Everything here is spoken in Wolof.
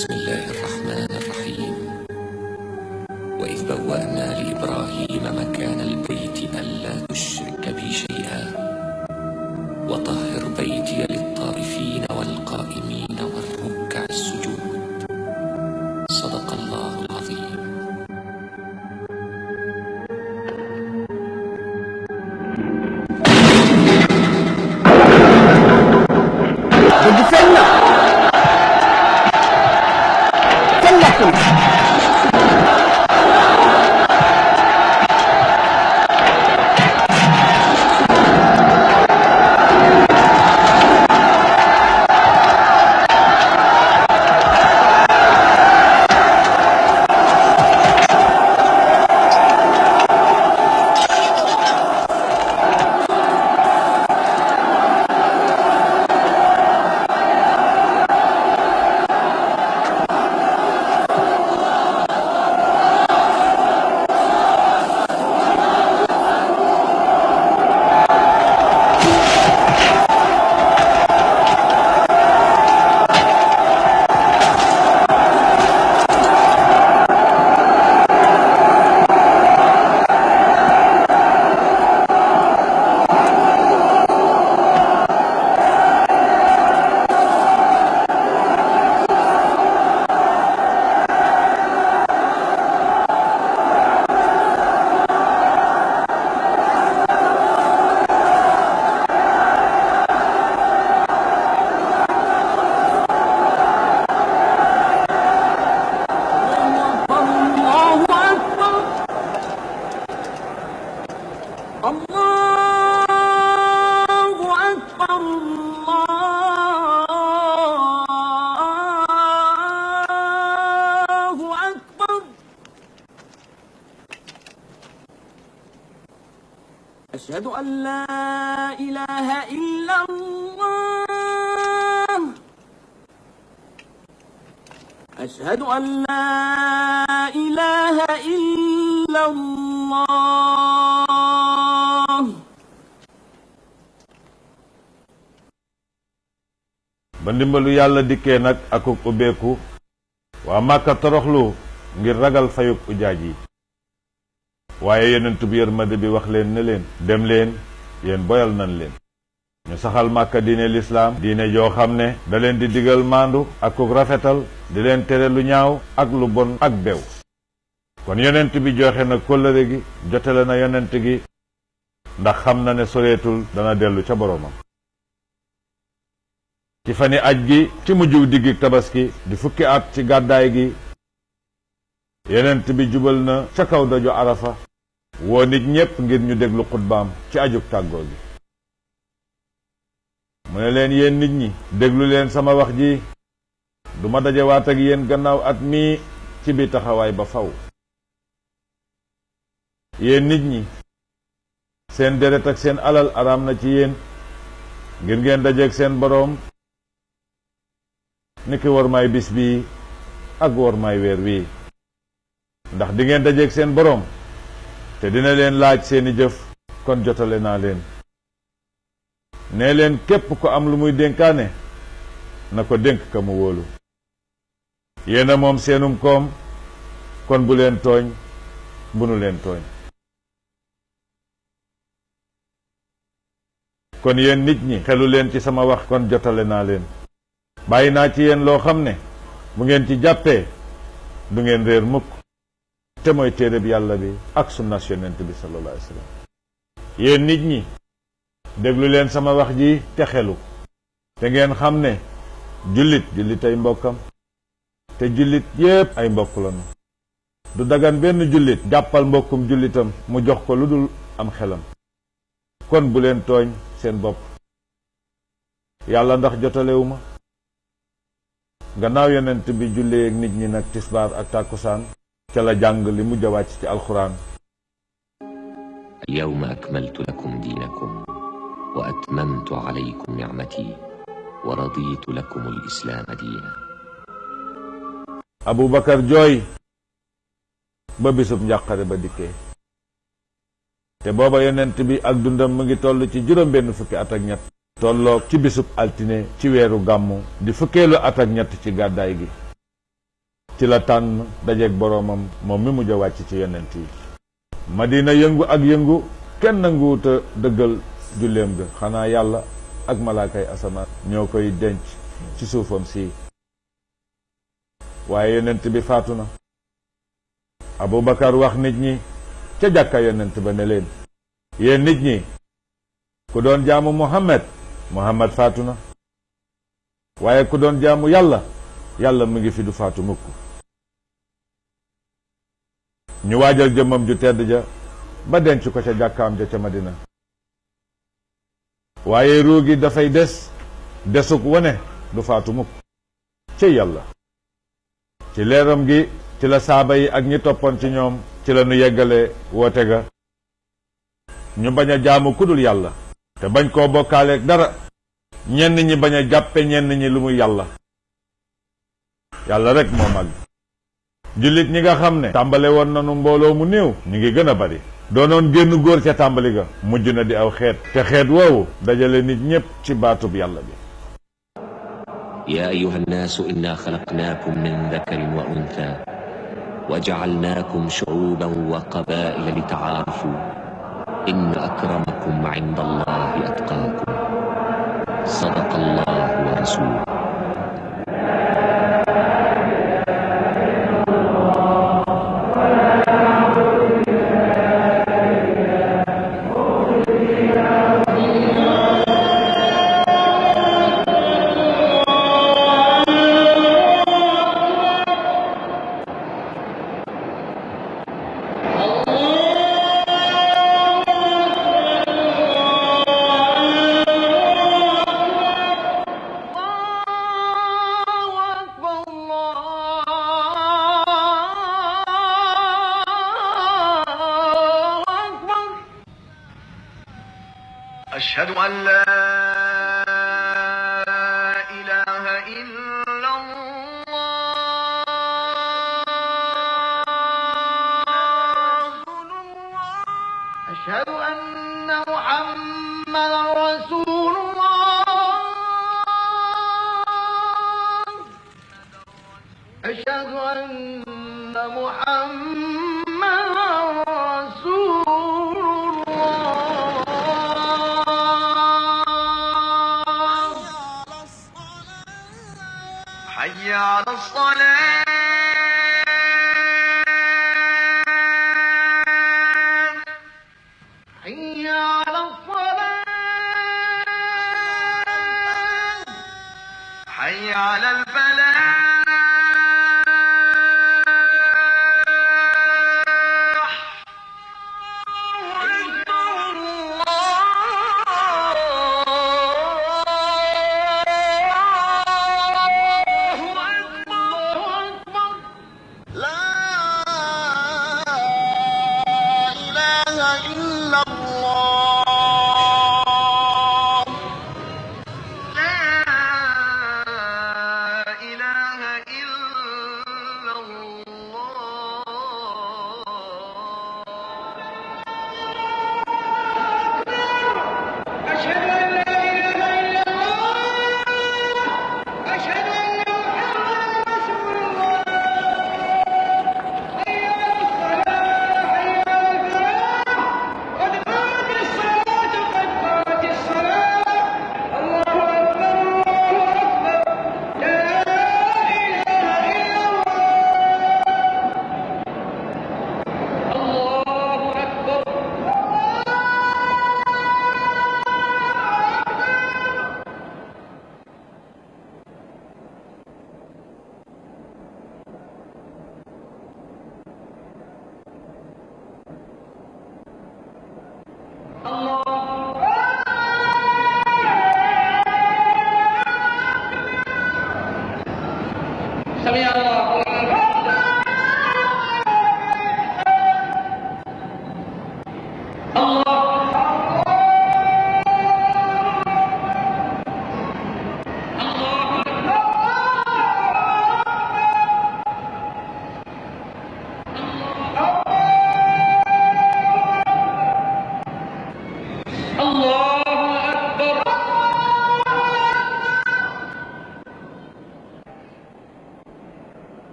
بسم الله الرحمن الرحيم وإذ بوأنا لإبراهيم مكان البيت ألا تشرك بي شيئا وطهر بيتي للطائفين والقائمين والركع السجود صدق الله العظيم. أشهد أن لا إله إلا الله أشهد أن لا إله إلا الله. ba ndimbalu yàlla dikkee nag akuk ubbeeku waa Màkka toroxlu ngir ragal fayuk ujaaj yi waaye yonent bi yërmande bi wax leen ne leen dem leen yéen boyal nañ leen ñu saxal Màkka diine lislaam diine joo xam ne da leen di digal maandu ak ku rafetal di leen tere lu ñaaw ak lu bon ak bew kon yonent bi joxe na kóllëre gi jotale na yonent gi ndax xam na ne soreetul dana dellu ca boroomam ci fani aj gi ci mujjug diggi tabaski di fukki at ci gàddaay gi yonent bi jubal na ca kaw doju Arafa woo nit ñépp ngir ñu déglu xutbaam ci ajug tàggoo gi mu ne leen yéen nit ñi déglu leen sama wax ji duma dajewaat ak yéen gannaaw at mii ci bi taxawaay ba faw yéen nit ñi seen deret ak seen alal araam na ci yéen ngir ngeen dajeek seen boroom niki war maay bis bii ak war maay weer wii ndax di ngeen dajeek seen boroom te dina leen laaj seeni jëf kon jotale naa leen nee leen képp ko am lu muy dénkaane na ko dénk ka mu wóolu yéena moom seenum koom kon bu leen tooñ bu nu leen tooñ kon yéen nit ñi xelu leen ci sama wax kon jotale naa leen bàyyi naa ci yéen loo xam ne bu ngeen ci jàppee du ngeen réer mukk te mooy téereb yàlla bi ak sunnas yonent bi sallallahu alayhi wa sallam yéen nit ñi déglu leen sama wax ji te xelu te ngeen xam ne jullit ay mbokkam te jullit yépp ay mbokk lañu du dagan benn jullit jàppal mbokkum jullitam mu jox ko lu dul am xelam kon bu leen tooñ seen bopp yàlla ndax jotalewu ma gannaaw yonent bi jullee ak nit ñi nag tisbaar ak tàkkusaan ca la jàng li mujj a wàcc ci alxuraan اليوم أكملت لكم دينكم وأتممت عليكم نعمتي ورضيت لكم الإسلام دينا. Abu Bakar jooy ba bisub njàqare ba dikkee te booba yonent bi ak dundam mu ngi toll ci juróom benn fukki at ak ñett tolloog ci bisub altine ci weeru gàmmu di fukkeelu at ak ñett ci gàddaay gi ci la tànn dajeeg boroomam moom mi mujj a wàcc ci yonent yi. Madina yëngu ak yëngu kenn nanguwuta dëggal julleem ga xanaa yàlla ak malaakay asamaan ñoo koy denc ci suufam si. waaye yonent bi faatu na. Abubakar wax nit ñi ca jàkka yonent ba ne leen, yéen nit ñi ku doon jaamu Muhammad faatu na, waaye ku doon jaamu yàlla mu ngi fi du faatu mukk. ñu waajal jëmmam ju tedd ja ba denc ko ca jàkkaam ja ca Madina. waaye ruu gi dafay desuk wone du faatu mukk ci yàlla. ci leeram gi ci la saaba yi ak ñi toppoon ci ñoom ci la nu yeggale woote ga. ñu bañ a jaamu kudul yàlla te bañ koo bokkaaleeg dara. ñenn ñi bañ a jàppe ñenn ñi lu muy yàlla rek moo mag. jullit ñi nga xam ne tàmbale woon nanu mbooloo mu néew ñu ngi gën a bari. doonoon génn góor ca tàmbali ga mujj na di aw xeet te xeet woowu dajale nit ñépp ci baatub yàlla bi. يا أيها الناس إنا خلقناكم من ذكر وأنثى وجعلناكم شعوبا وقبائل لتعارفوا إن أكرمكم عند الله أتقاكم صدق الله ورسوله. أشهد أن لا إله إلا الله. أشهد أن محمدا رسول الله. أشهد أن محمدا رسول الله. حي على الصلاة. حي على الصلاة. حي على الفلاح.